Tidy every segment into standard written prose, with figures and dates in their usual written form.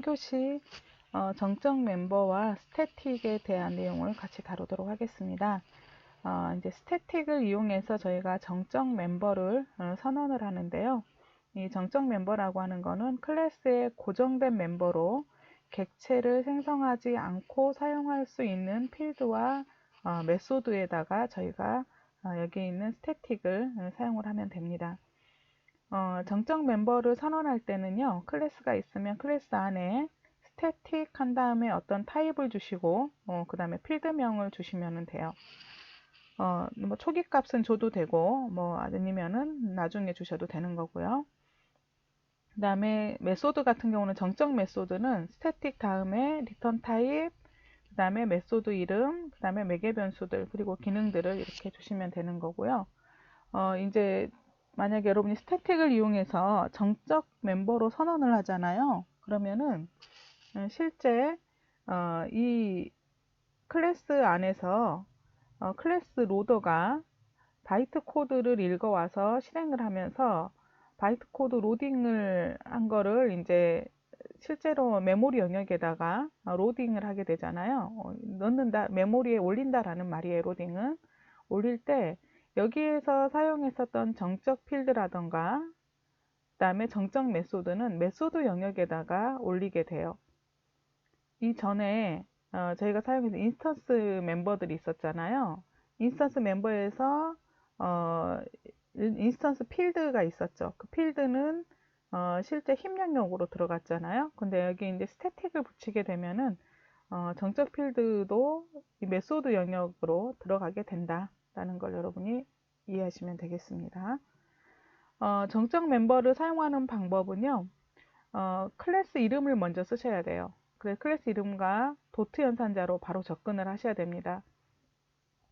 교시 정적 멤버와 스태틱에 대한 내용을 같이 다루도록 하겠습니다. 이제 스태틱을 이용해서 저희가 정적 멤버를 선언을 하는데요. 이 정적 멤버라고 하는 것은 클래스의 고정된 멤버로 객체를 생성하지 않고 사용할 수 있는 필드와 메소드에다가 저희가 여기 있는 스태틱을 사용을 하면 됩니다. 정적 멤버를 선언할 때는요, 클래스가 있으면 클래스 안에 스태틱 한 다음에 어떤 타입을 주시고, 그 다음에 필드명을 주시면 돼요. 뭐 초기 값은 줘도 되고, 뭐 아니면은 나중에 주셔도 되는 거고요. 그 다음에 메소드 같은 경우는 정적 메소드는 스태틱 다음에 리턴 타입, 그 다음에 메소드 이름, 그 다음에 매개 변수들, 그리고 기능들을 이렇게 주시면 되는 거고요. 이제 만약에 여러분이 스태틱을 이용해서 정적 멤버로 선언을 하잖아요. 그러면은 실제 이 클래스 안에서 클래스 로더가 바이트 코드를 읽어와서 실행을 하면서 바이트 코드 로딩을 한 거를 이제 실제로 메모리 영역에다가 로딩을 하게 되잖아요. 넣는다, 메모리에 올린다라는 말이에요. 로딩은 올릴 때 여기에서 사용했었던 정적 필드라던가 그 다음에 정적 메소드는 메소드 영역에다가 올리게 돼요. 이전에 저희가 사용했던 인스턴스 멤버들이 있었잖아요. 인스턴스 멤버에서 인스턴스 필드가 있었죠. 그 필드는 실제 힘영역으로 들어갔잖아요. 근데 여기 이제 스태틱을 붙이게 되면은 정적 필드도 이 메소드 영역으로 들어가게 된다라는 걸 여러분이 이해하시면 되겠습니다. 정적 멤버를 사용하는 방법은요. 클래스 이름을 먼저 쓰셔야 돼요. 그래서 클래스 이름과 도트 연산자로 바로 접근을 하셔야 됩니다.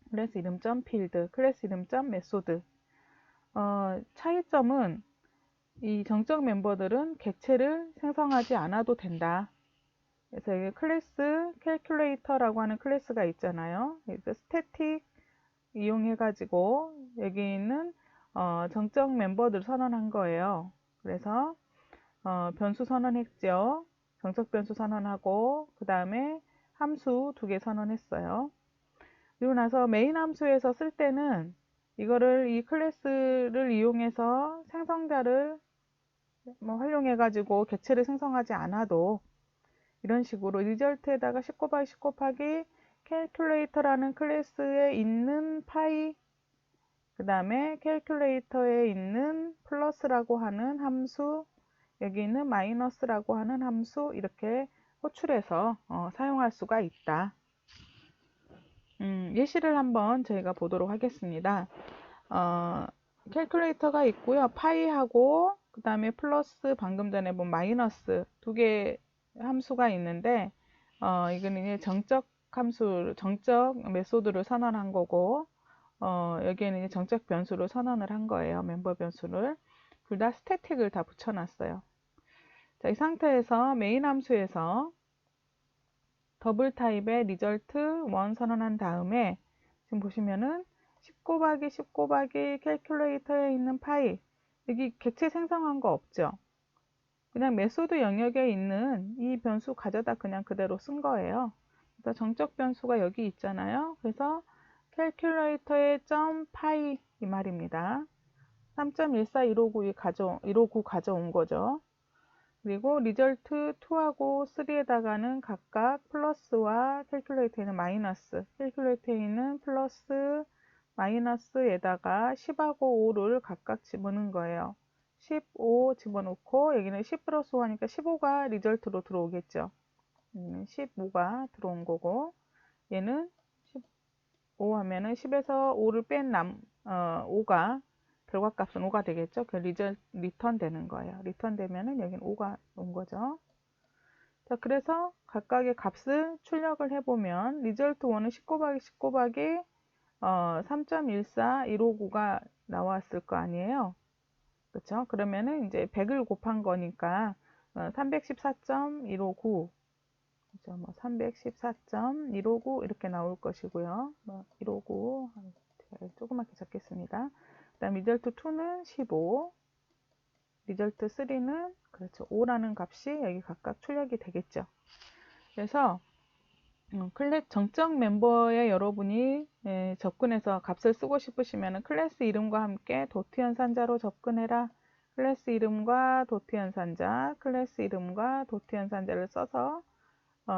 클래스 이름 점 필드, 클래스 이름 점 메소드. 차이점은 이 정적 멤버들은 객체를 생성하지 않아도 된다. 그래서 여기 클래스 캘큘레이터라고 하는 클래스가 있잖아요. 그래서 스태틱 이용해가지고 여기 있는 정적 멤버들 선언한 거예요. 그래서 변수 선언했죠. 정적 변수 선언하고 그 다음에 함수 2개 선언했어요. 그리고 나서 메인 함수에서 쓸 때는 이거를 이 클래스를 이용해서 생성자를 뭐 활용해가지고 객체를 생성하지 않아도 이런 식으로 리절트에다가 10 곱하기 10 곱하기 캘큘레이터라는 클래스에 있는 파이 그 다음에 캘큘레이터에 있는 플러스라고 하는 함수 여기 있는 마이너스라고 하는 함수 이렇게 호출해서 사용할 수가 있다. 예시를 한번 저희가 보도록 하겠습니다. 캘큘레이터가 있고요. 파이하고 그 다음에 플러스 방금 전에 본 마이너스 2개 함수가 있는데 이거는 이제 정적 함수, 정적 메소드를 선언한 거고 여기에는 이제 정적 변수를 선언을 한 거예요. 멤버 변수를. 둘 다 스태틱을 다 붙여놨어요. 자, 이 상태에서 메인 함수에서 더블 타입의 result 1 선언한 다음에 지금 보시면은 10 곱하기 10 곱하기 캘큘레이터에 있는 파이 여기 객체 생성한 거 없죠? 그냥 메소드 영역에 있는 이 변수 가져다 그냥 그대로 쓴 거예요. 그래서 정적 변수가 여기 있잖아요. 그래서 캘큘레이터의 점 파이 이 말입니다. 3.14159 가져온 거죠. 그리고 result 2하고 3에다가는 각각 플러스와 캘큘레이터에는 마이너스, 캘큘레이터에는 플러스, 마이너스에다가 10하고 5를 각각 집어넣은 거예요. 15 집어넣고 여기는 10 플러스 5 하니까 15가 리절트로 들어오겠죠. 여기는 15가 들어온 거고 얘는 15 하면은 10에서 5를 뺀 5가 결과값은 5가 되겠죠. 그 리턴 되는 거예요. 리턴 되면은 여기는 5가 온 거죠. 자, 그래서 각각의 값을 출력을 해보면 리절트 1은 10 곱하기 10 곱하기 3.14159가 나왔을 거 아니에요. 그렇죠? 그러면은 이제 100을 곱한 거니까 314.159 그죠? 뭐 314.159 이렇게 나올 것이고요. 뭐 159 조그맣게 적겠습니다. 그 다음 리절트 2는 15 result 3는 그렇죠. 5라는 값이 여기 각각 출력이 되겠죠. 그래서 클래스 정적 멤버에 여러분이 접근해서 값을 쓰고 싶으시면 클래스 이름과 함께 도트 연산자로 접근해라. 클래스 이름과 도트 연산자, 클래스 이름과 도트 연산자를 써서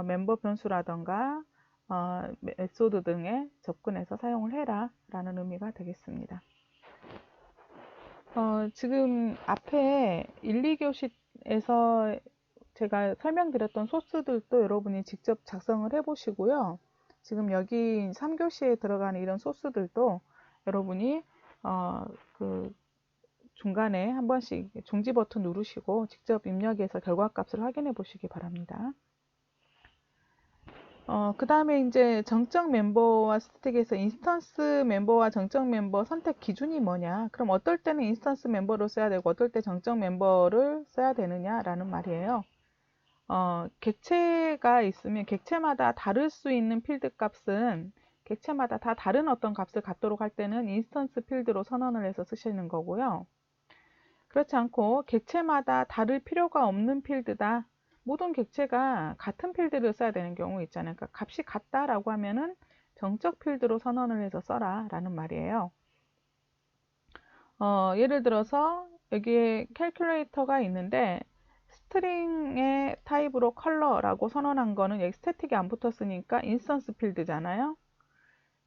멤버 변수라던가 메소드 등에 접근해서 사용을 해라 라는 의미가 되겠습니다. 지금 앞에 1, 2교시에서 제가 설명드렸던 소스들도 여러분이 직접 작성을 해 보시고요. 지금 여기 3교시에 들어가는 이런 소스들도 여러분이 그 중간에 한 번씩 중지 버튼 누르시고 직접 입력해서 결과값을 확인해 보시기 바랍니다. 그 다음에 이제 정적 멤버와 스택에서 인스턴스 멤버와 정적 멤버 선택 기준이 뭐냐? 그럼 어떨 때는 인스턴스 멤버를 써야 되고 어떨 때 정적 멤버를 써야 되느냐라는 말이에요. 객체가 있으면 객체마다 다를 수 있는 필드 값은 객체마다 다 다른 어떤 값을 갖도록 할 때는 인스턴스 필드로 선언을 해서 쓰시는 거고요. 그렇지 않고 객체마다 다를 필요가 없는 필드다. 모든 객체가 같은 필드를 써야 되는 경우 있잖아요. 그러니까 값이 같다라고 하면은 정적 필드로 선언을 해서 써라 라는 말이에요. 예를 들어서 여기에 캘큘레이터가 있는데 스트링의 타입으로 컬러라고 선언한 거는 여기 스태틱이 안 붙었으니까 인스턴스 필드잖아요.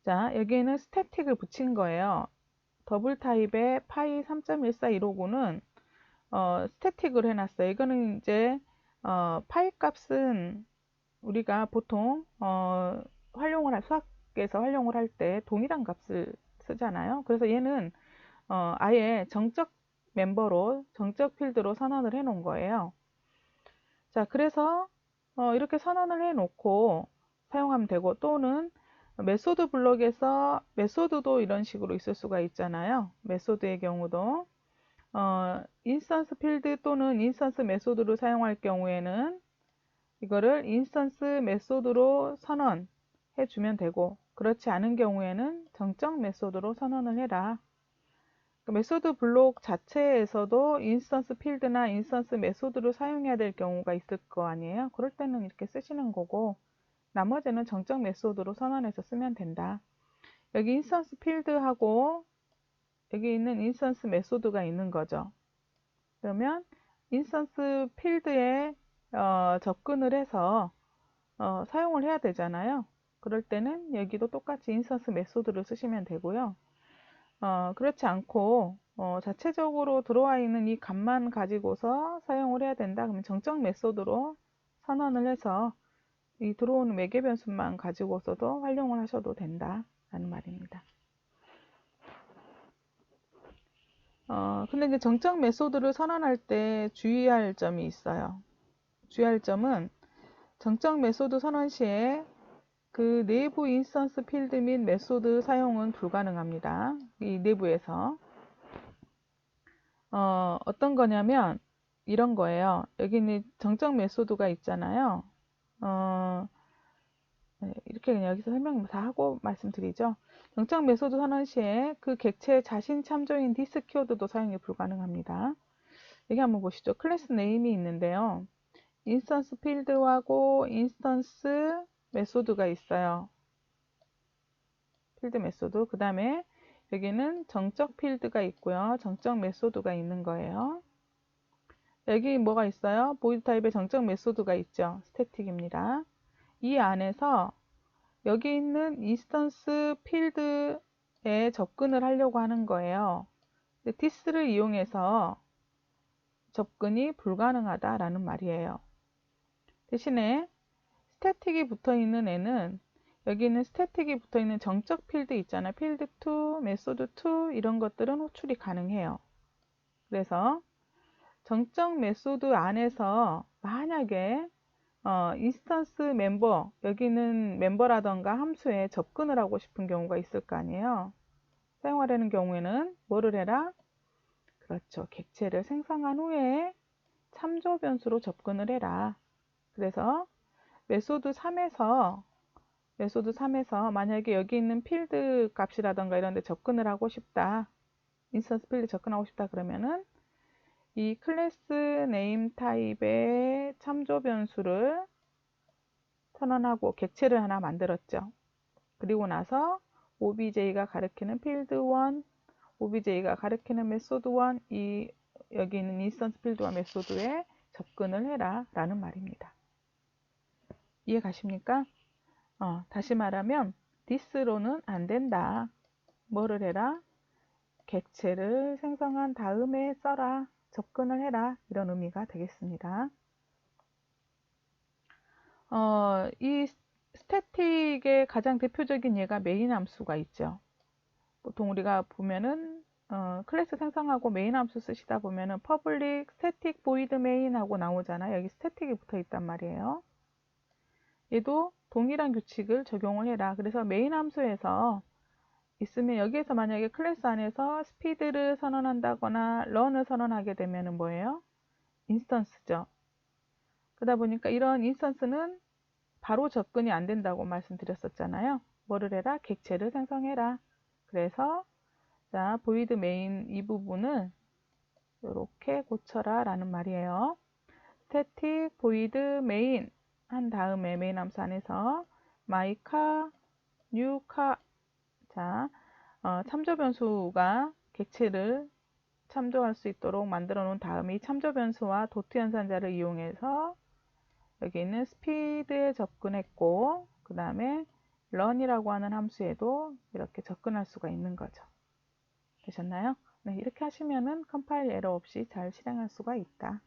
자, 여기에는 스태틱을 붙인 거예요. 더블 타입의 파이 3.14159는 스태틱을 해놨어요. 이거는 이제 파이 값은 우리가 보통 활용을 수학에서 활용을 할 때 동일한 값을 쓰잖아요. 그래서 얘는 아예 정적 멤버로 정적 필드로 선언을 해 놓은 거예요. 자, 그래서 이렇게 선언을 해 놓고 사용하면 되고, 또는 메소드 블록에서 메소드도 이런 식으로 있을 수가 있잖아요. 메소드의 경우도 인스턴스 필드 또는 인스턴스 메소드를 사용할 경우에는 이거를 인스턴스 메소드로 선언해 주면 되고, 그렇지 않은 경우에는 정적 메소드로 선언을 해라. 메소드 블록 자체에서도 인스턴스 필드나 인스턴스 메소드를 사용해야 될 경우가 있을 거 아니에요. 그럴 때는 이렇게 쓰시는 거고, 나머지는 정적 메소드로 선언해서 쓰면 된다. 여기 인스턴스 필드하고 여기 있는 인스턴스 메소드가 있는 거죠. 그러면 인스턴스 필드에 접근을 해서 사용을 해야 되잖아요. 그럴 때는 여기도 똑같이 인스턴스 메소드를 쓰시면 되고요. 그렇지 않고 자체적으로 들어와 있는 이 값만 가지고서 사용을 해야 된다. 그러면 정적 메소드로 선언을 해서 이 들어오는 매개 변수만 가지고서도 활용을 하셔도 된다 라는 말입니다. 근데 이제 정적 메소드를 선언할 때 주의할 점이 있어요. 주의할 점은 정적 메소드 선언 시에 그 내부 인스턴스 필드 및 메소드 사용은 불가능합니다. 이 내부에서 어떤 거냐면 이런 거예요. 여기는 정적 메소드가 있잖아요. 이렇게 그냥 여기서 설명 다 하고 말씀드리죠. 정적 메소드 선언 시에 그 객체 자신 참조인 디스키워드도 사용이 불가능합니다. 여기 한번 보시죠. 클래스 네임이 있는데요. 인스턴스 필드하고 인스턴스 메소드가 있어요. 필드 메소드. 그 다음에 여기는 정적 필드가 있고요. 정적 메소드가 있는 거예요. 여기 뭐가 있어요? 보이드 타입의 정적 메소드가 있죠. 스태틱입니다. 이 안에서 여기 있는 인스턴스 필드에 접근을 하려고 하는 거예요. this를 이용해서 접근이 불가능하다라는 말이에요. 대신에 스태틱이 붙어 있는 애는 여기 있는 스태틱이 붙어 있는 정적 필드 있잖아요. 필드 2, 메소드 2 이런 것들은 호출이 가능해요. 그래서 정적 메소드 안에서 만약에 인스턴스 멤버, 여기는 멤버라던가 함수에 접근을 하고 싶은 경우가 있을 거 아니에요. 사용하려는 경우에는 뭐를 해라? 그렇죠. 객체를 생성한 후에 참조 변수로 접근을 해라. 그래서 메소드 3에서 만약에 여기 있는 필드 값이라던가 이런 데 접근을 하고 싶다. 인스턴스 필드 접근하고 싶다 그러면은 이 클래스 네임 타입의 참조 변수를 선언하고 객체를 하나 만들었죠. 그리고 나서 OBJ가 가리키는 필드 1, OBJ가 가리키는 메소드 1, 여기 있는 인스턴스 필드와 메소드에 접근을 해라 라는 말입니다. 이해 가십니까? 다시 말하면 this로는 안 된다. 뭐를 해라? 객체를 생성한 다음에 써라. 접근을 해라. 이런 의미가 되겠습니다. 이 스태틱의 가장 대표적인 예가 메인 함수가 있죠. 보통 우리가 보면은 클래스 생성하고 메인 함수 쓰시다 보면은 public static void main 하고 나오잖아요. 여기 스태틱이 붙어 있단 말이에요. 얘도 동일한 규칙을 적용을 해라. 그래서 메인 함수에서 있으면 여기에서 만약에 클래스 안에서 스피드를 선언한다거나 런을 선언하게 되면은 뭐예요? 인스턴스죠. 그러다 보니까 이런 인스턴스는 바로 접근이 안 된다고 말씀드렸었잖아요. 뭐를 해라? 객체를 생성해라. 그래서 자, void main 이 부분을 이렇게 고쳐라 라는 말이에요. static void main 한 다음에 main 함수 안에서 my car, new car. 자, 참조 변수가 객체를 참조할 수 있도록 만들어 놓은 다음에 이 참조 변수와 도트 연산자를 이용해서 여기 있는 스피드에 접근했고, 그 다음에 run이라고 하는 함수에도 이렇게 접근할 수가 있는 거죠. 되셨나요? 네, 이렇게 하시면은 컴파일 에러 없이 잘 실행할 수가 있다.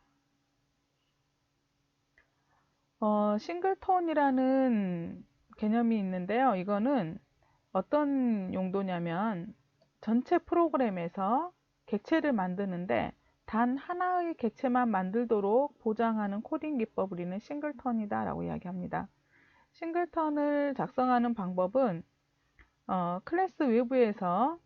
싱글톤이라는 개념이 있는데요. 이거는 어떤 용도냐면 전체 프로그램에서 객체를 만드는데 단 하나의 객체만 만들도록 보장하는 코딩 기법을 우리는 싱글턴이다 라고 이야기합니다. 싱글턴을 작성하는 방법은 클래스 외부에서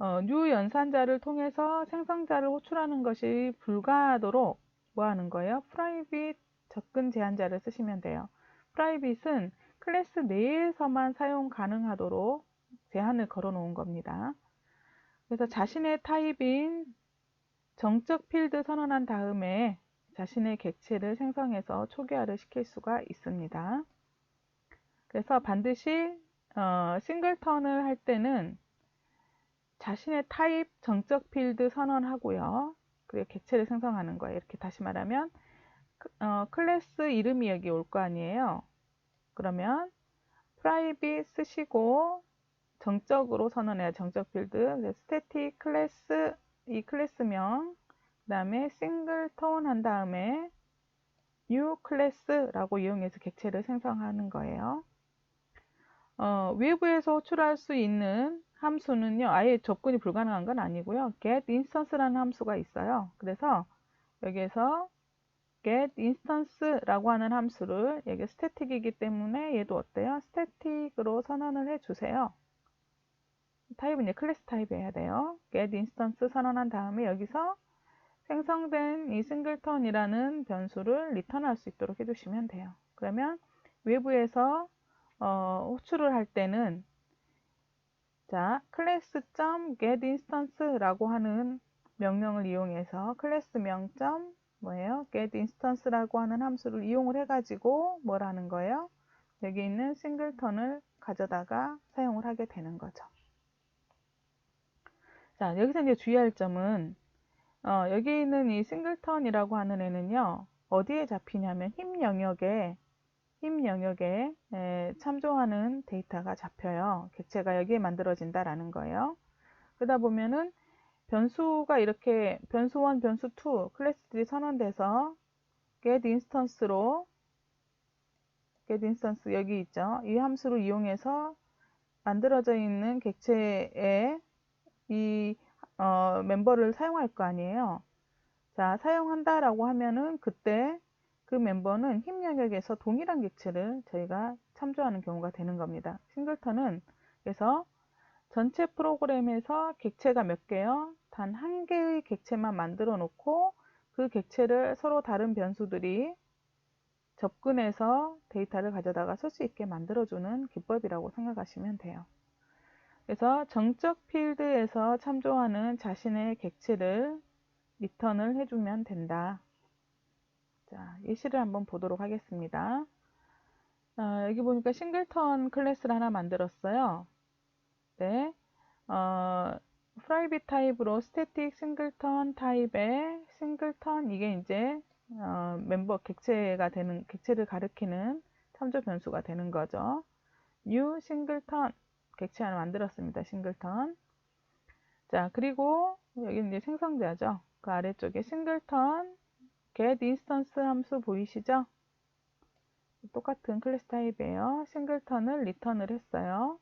new 연산자를 통해서 생성자를 호출하는 것이 불가하도록 뭐 하는 거예요? private 접근 제한자를 쓰시면 돼요. private은 클래스 내에서만 사용 가능하도록 제한을 걸어 놓은 겁니다. 그래서 자신의 타입인 정적 필드 선언한 다음에 자신의 객체를 생성해서 초기화를 시킬 수가 있습니다. 그래서 반드시 싱글턴을 할 때는 자신의 타입 정적 필드 선언하고요. 그리고 객체를 생성하는 거예요. 이렇게 다시 말하면 클래스 이름이 여기 올 거 아니에요. 그러면 private 쓰시고 정적으로 선언해야 정적 필드. static 클래스 이 클래스명 그 다음에 singleton 한 다음에 new class라고 이용해서 객체를 생성하는 거예요. 외부에서 호출할 수 있는 함수는요, 아예 접근이 불가능한 건 아니고요. get instance라는 함수가 있어요. 그래서 여기에서 get instance라고 하는 함수를 여기 static이기 때문에 얘도 어때요? static으로 선언을 해주세요. 타입은 이제 클래스 타입이어야 돼요. get instance 선언한 다음에 여기서 생성된 이 singleton이라는 변수를 리턴할 수 있도록 해주시면 돼요. 그러면 외부에서 호출을 할 때는 자, class.getInstance라고 하는 명령을 이용해서 클래스명 뭐예요? getInstance라고 하는 함수를 이용을 해가지고 뭘 하는 거예요? 여기 있는 singleton을 가져다가 사용을 하게 되는 거죠. 자, 여기서 이제 주의할 점은 여기 있는 이 singleton이라고 하는 애는요, 어디에 잡히냐면 힘 영역에 참조하는 데이터가 잡혀요. 객체가 여기에 만들어진다라는 거예요. 그러다 보면은 변수가 이렇게 변수 1, 변수 2 클래스들이 선언돼서 get instance 여기 있죠. 이 함수를 이용해서 만들어져 있는 객체의 이 멤버를 사용할 거 아니에요. 자, 사용한다라고 하면은 그때 그 멤버는 힘 영역에서 동일한 객체를 저희가 참조하는 경우가 되는 겁니다. 싱글턴은 그래서 전체 프로그램에서 객체가 몇 개요? 단 한 개의 객체만 만들어 놓고 그 객체를 서로 다른 변수들이 접근해서 데이터를 가져다가 쓸 수 있게 만들어주는 기법이라고 생각하시면 돼요. 그래서 정적 필드에서 참조하는 자신의 객체를 리턴을 해주면 된다. 자, 예시를 한번 보도록 하겠습니다. 여기 보니까 싱글턴 클래스를 하나 만들었어요. 네. 프라이빗 타입으로 스태틱 싱글턴 타입의 싱글턴, 이게 이제 멤버 객체를 가리키는 참조 변수가 되는 거죠. new 싱글턴 객체 하나 만들었습니다. 싱글턴. 자, 그리고 여기 이제 생성자죠. 그 아래쪽에 싱글턴 get instance 함수 보이시죠? 똑같은 클래스 타입이에요. 싱글턴을 리턴을 했어요.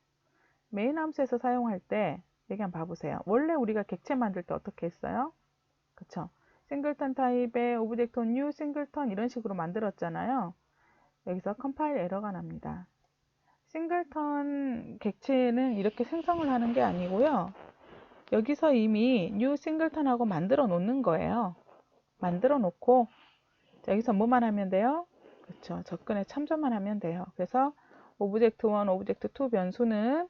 메인 함수에서 사용할 때 여기 한번 봐보세요. 원래 우리가 객체 만들 때 어떻게 했어요? 그쵸? 싱글턴 타입의 오브젝트 new 싱글턴 이런 식으로 만들었잖아요. 여기서 컴파일 에러가 납니다. 싱글턴 객체는 이렇게 생성을 하는 게 아니고요. 여기서 이미 new 싱글턴하고 만들어 놓는 거예요. 만들어 놓고 여기서 뭐만 하면 돼요? 그렇죠. 접근에 참조만 하면 돼요. 그래서 오브젝트 1, 오브젝트 2 변수는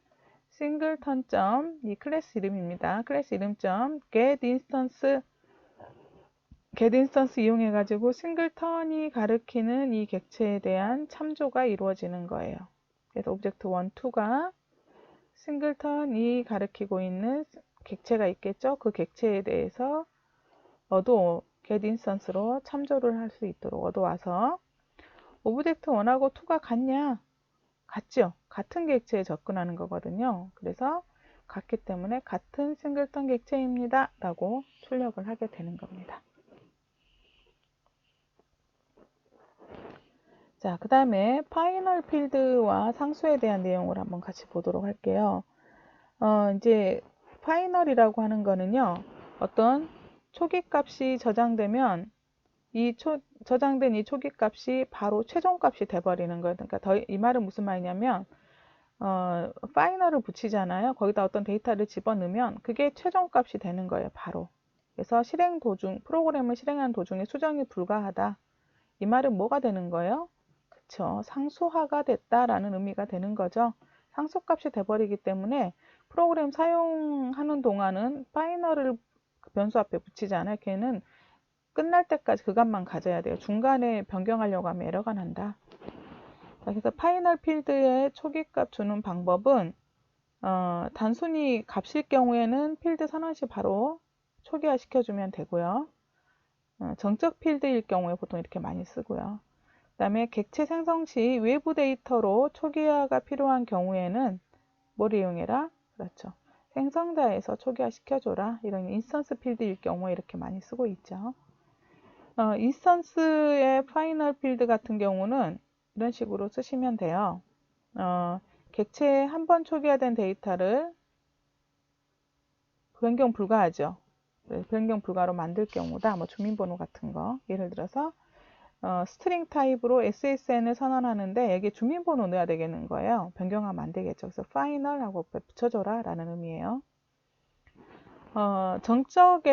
싱글턴 점, 이 클래스 이름입니다. 클래스 이름 점 get instance 이용해 가지고 싱글턴이 가리키는 이 객체에 대한 참조가 이루어지는 거예요. 그래서 오브젝트 1, 2가 싱글턴이 가리키고 있는 객체가 있겠죠. 그 객체에 대해서 get instance로 참조를 할 수 있도록 얻어와서 오브젝트 1하고 2가 같냐? 같죠? 같은 객체에 접근하는 거거든요. 그래서 같기 때문에 같은 싱글턴 객체입니다. 라고 출력을 하게 되는 겁니다. 자, 그 다음에 파이널 필드와 상수에 대한 내용을 한번 같이 보도록 할게요. 이제 파이널이라고 하는 거는요, 어떤 초기 값이 저장되면 저장된 이 초기 값이 바로 최종 값이 돼버리는 거예요. 그러니까 이 말은 무슨 말이냐면, 파이널을 붙이잖아요. 거기다 어떤 데이터를 집어넣으면 그게 최종 값이 되는 거예요, 바로. 그래서 프로그램을 실행하는 도중에 수정이 불가하다. 이 말은 뭐가 되는 거예요? 그쵸. 상수화가 됐다라는 의미가 되는 거죠. 상수값이 돼버리기 때문에 프로그램 사용하는 동안은 파이널을 변수 앞에 붙이지 않아요. 걔는 끝날 때까지 그 값만 가져야 돼요. 중간에 변경하려고 하면 에러가 난다. 그래서 파이널 필드에 초기값 주는 방법은 단순히 값일 경우에는 필드 선언시 바로 초기화 시켜주면 되고요. 정적 필드일 경우에 보통 이렇게 많이 쓰고요. 그 다음에 객체 생성 시 외부 데이터로 초기화가 필요한 경우에는 뭘 이용해라? 그렇죠. 생성자에서 초기화 시켜줘라. 이런 인스턴스 필드일 경우에 이렇게 많이 쓰고 있죠. 인스턴스의 파이널 필드 같은 경우는 이런 식으로 쓰시면 돼요. 객체에 한 번 초기화된 데이터를 변경 불가하죠. 변경 불가로 만들 경우다. 뭐 주민번호 같은 거. 예를 들어서 스트링 타입으로 SSN을 선언하는데 여기에 주민번호 넣어야 되겠는 거예요. 변경하면 안 되겠죠. 그래서 final 하고 붙여줘라 라는 의미예요. 정적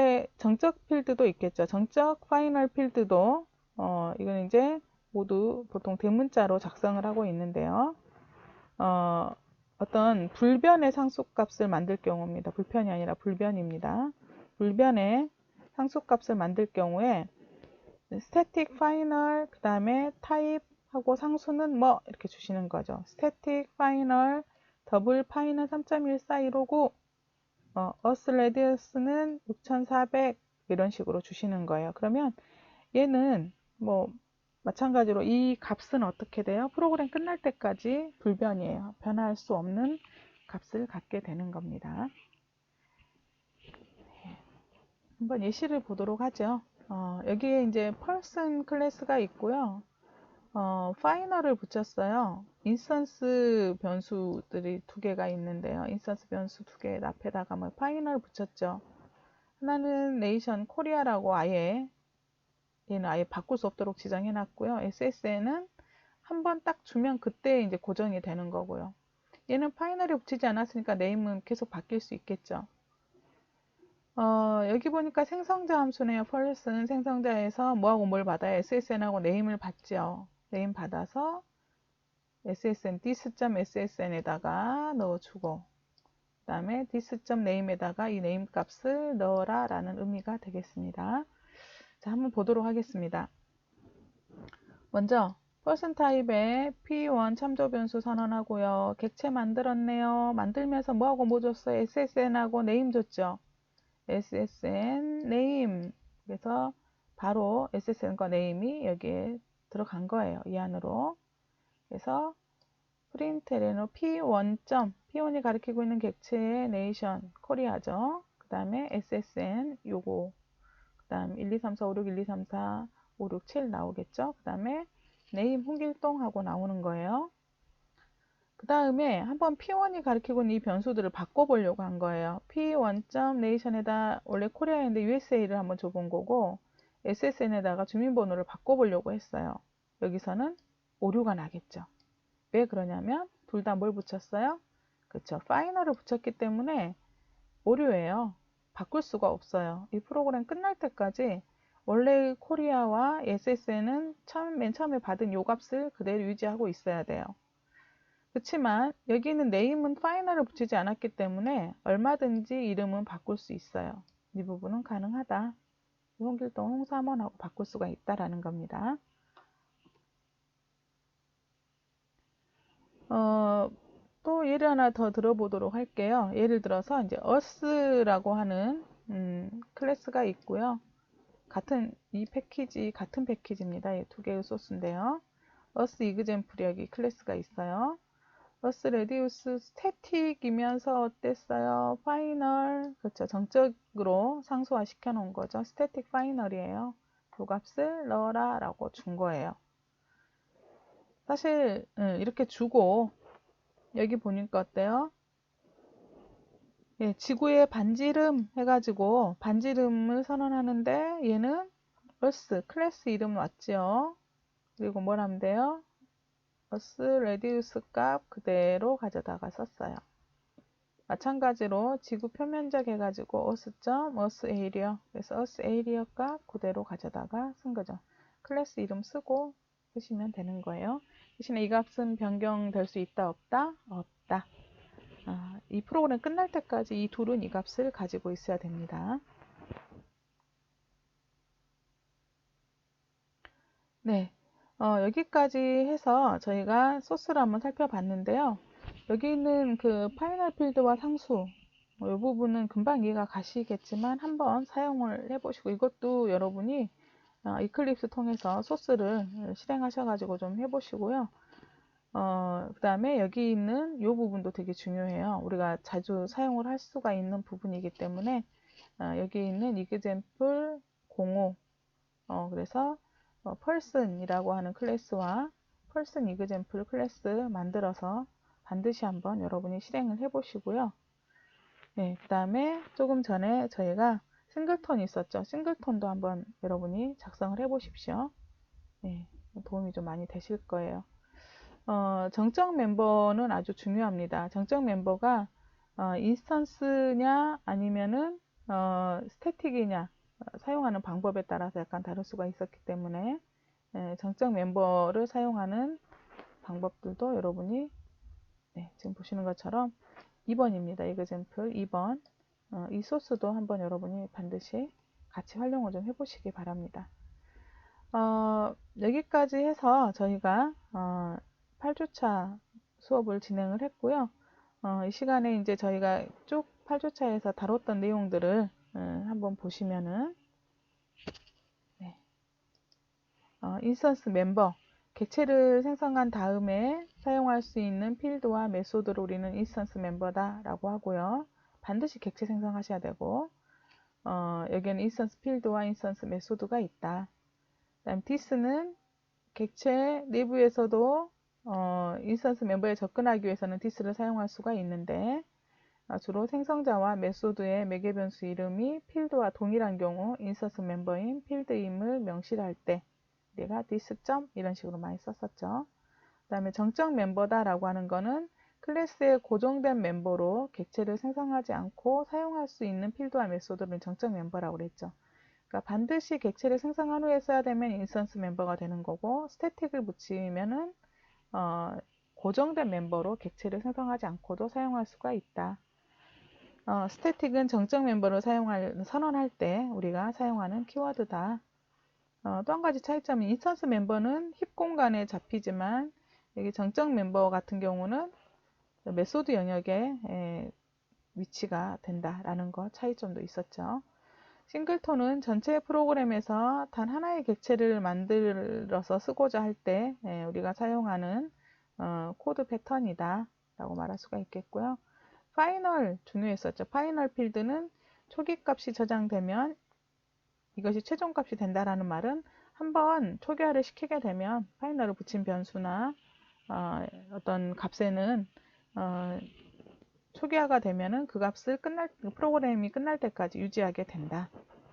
필드도 있겠죠. 정적 파이널 필드도 이건 이제 모두 보통 대문자로 작성을 하고 있는데요. 어떤 불변의 상수값을 만들 경우입니다. 불편이 아니라 불변입니다. 불변의 상수값을 만들 경우에 static final 그 다음에 type 하고 상수는 뭐 이렇게 주시는 거죠. static final 더블 파이는 3.1415고 us radius는 6400 이런 식으로 주시는 거예요. 그러면 얘는 뭐 마찬가지로 이 값은 어떻게 돼요? 프로그램 끝날 때까지 불변이에요. 변할 수 없는 값을 갖게 되는 겁니다. 한번 예시를 보도록 하죠. 여기에 이제 person 클래스가 있고요. 파이널을 붙였어요. 인스턴스 변수들이 두 개가 있는데요. 인스턴스 변수 두 개 앞에다가 뭐 파이널 붙였죠. 하나는 네이션 코리아라고 얘는 아예 바꿀 수 없도록 지정해 놨고요. SSN은 한 번 딱 주면 그때 이제 고정이 되는 거고요. 얘는 파이널에 붙이지 않았으니까 네임은 계속 바뀔 수 있겠죠. 여기 보니까 생성자 함수네요. 펄스는 생성자에서 뭐하고 뭘 받아요? SSN하고 네임을 받죠. 네임 받아서 SSN, this.ssn에다가 넣어주고, 그 다음에 this.name에다가 이 name 값을 넣어라 라는 의미가 되겠습니다. 자, 한번 보도록 하겠습니다. 먼저 person 타입에 p1 참조 변수 선언하고요. 객체 만들었네요. 만들면서 뭐하고 뭐 줬어요? ssn하고 name 줬죠. ssn name. 그래서 바로 ssn과 name이 여기에 들어간 거예요. 이 안으로. 그래서 프린트에는 p1이 가리키고 있는 객체의 nation 코리아죠. 그 다음에 ssn 요거. 그 다음 1, 2, 3, 4, 5, 6, 1, 2, 3, 4, 5, 6, 7 나오겠죠. 그 다음에 name 홍길동 하고 나오는 거예요. 그 다음에 한번 p1이 가리키고 있는 이 변수들을 바꿔보려고 한 거예요. p1.nation에다 원래 코리아인데 USA를 한번 줘본 거고 SSN에다가 주민번호를 바꿔보려고 했어요. 여기서는 오류가 나겠죠. 왜 그러냐면 둘 다 뭘 붙였어요? 그쵸. 파이널을 붙였기 때문에 오류예요. 바꿀 수가 없어요. 이 프로그램 끝날 때까지 원래 코리아와 SSN은 맨 처음에 받은 요 값을 그대로 유지하고 있어야 돼요. 그렇지만 여기는 네임은 파이널을 붙이지 않았기 때문에 얼마든지 이름은 바꿀 수 있어요. 이 부분은 가능하다. 홍길동 홍삼원하고 바꿀 수가 있다라는 겁니다. 또 예를 하나 더 들어보도록 할게요. 예를 들어서 이제 us라고 하는 클래스가 있고요. 같은 패키지입니다. 이 두 개의 소스인데요. us example 여기 클래스가 있어요. us reduce static이면서 어땠어요? final 그렇죠. 정적으로 상수화 시켜 놓은 거죠. static final이에요. 그 값을 넣어라 라고 준 거예요. 사실 이렇게 주고 여기 보니까 어때요? 예, 지구의 반지름 해가지고 반지름을 선언하는데 얘는 us 클래스 이름 왔죠. 그리고 뭘 하면 돼요? us reduce 값 그대로 가져다가 썼어요. 마찬가지로 지구 표면적 해가지고 us area 그래서 us area 값 그대로 가져다가 쓴 거죠. 클래스 이름 쓰고 쓰시면 되는 거예요. 대신에 이 값은 변경될 수 있다 없다? 없다. 이 프로그램 끝날 때까지 이 둘은 이 값을 가지고 있어야 됩니다. 네, 여기까지 해서 저희가 소스를 한번 살펴봤는데요. 여기 있는 그 파이널 필드와 상수 이 부분은 금방 이해가 가시겠지만 한번 사용을 해보시고 이것도 여러분이 이클립스 통해서 소스를 실행하셔가지고 좀 해보시고요. 그 다음에 여기 있는 이 부분도 되게 중요해요. 우리가 자주 사용을 할 수가 있는 부분이기 때문에 여기 있는 example 05 그래서 person이라고 하는 클래스와 person example 클래스 만들어서 반드시 한번 여러분이 실행을 해 보시고요. 네, 그 다음에 조금 전에 저희가 싱글톤이 있었죠. 싱글톤도 한번 여러분이 작성을 해 보십시오. 네, 도움이 좀 많이 되실 거예요. 정적 멤버는 아주 중요합니다. 정적 멤버가 인스턴스냐 아니면은 스태틱이냐 사용하는 방법에 따라서 약간 다를 수가 있었기 때문에 정적 멤버를 사용하는 방법들도 여러분이 지금 보시는 것처럼 2번입니다. example 2번 이 소스도 한번 여러분이 반드시 같이 활용을 좀 해보시기 바랍니다. 여기까지 해서 저희가 8주차 수업을 진행을 했고요. 이 시간에 이제 저희가 쭉 8주차에서 다뤘던 내용들을 한번 보시면은 인스턴스 멤버 객체를 생성한 다음에 사용할 수 있는 필드와 메소드를 우리는 인스턴스 멤버다 라고 하고요. 반드시 객체 생성하셔야 되고 여기에는 인스턴스 필드와 인스턴스 메소드가 있다. 다음 this는 객체 내부에서도 인스턴스 멤버에 접근하기 위해서는 this를 사용할 수가 있는데 주로 생성자와 메소드의 매개 변수 이름이 필드와 동일한 경우 인스턴스 멤버인 필드임을 명시할 때 우리가 this. 이런 식으로 많이 썼었죠. 그 다음에 정적 멤버다 라고 하는 거는 클래스의 고정된 멤버로 객체를 생성하지 않고 사용할 수 있는 필드와 메소드는 정적 멤버라고 그랬죠. 그러니까 반드시 객체를 생성한 후에 써야 되면 인스턴스 멤버가 되는 거고 스태틱을 붙이면은 고정된 멤버로 객체를 생성하지 않고도 사용할 수가 있다. 스태틱은 정적 멤버를 선언할 때 우리가 사용하는 키워드다. 또 한 가지 차이점은 인스턴스 멤버는 힙 공간에 잡히지만 여기 정적 멤버 같은 경우는 메소드 영역에 위치가 된다라는 거 차이점도 있었죠. 싱글톤은 전체 프로그램에서 단 하나의 객체를 만들어서 쓰고자 할 때 우리가 사용하는 코드 패턴이다 라고 말할 수가 있겠고요. 파이널 중요했었죠. 파이널 필드는 초기 값이 저장되면 이것이 최종 값이 된다라는 말은 한번 초기화를 시키게 되면 파이널을 붙인 변수나 어떤 값에는 초기화가 되면은 그 값을 프로그램이 끝날 때까지 유지하게 된다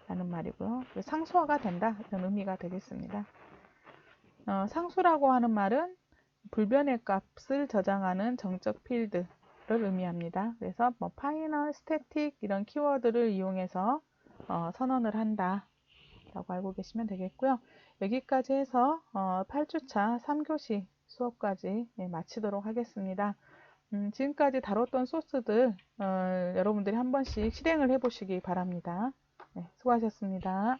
라는 말이고요. 상수화가 된다 이런 의미가 되겠습니다. 상수라고 하는 말은 불변의 값을 저장하는 정적 필드를 의미합니다. 그래서 뭐 파이널, 스태틱 이런 키워드를 이용해서 선언을 한다 라고 알고 계시면 되겠고요. 여기까지 해서 8주차 3교시 수업까지 마치도록 하겠습니다. 지금까지 다뤘던 소스들 여러분들이 한 번씩 실행을 해 보시기 바랍니다. 네, 수고하셨습니다.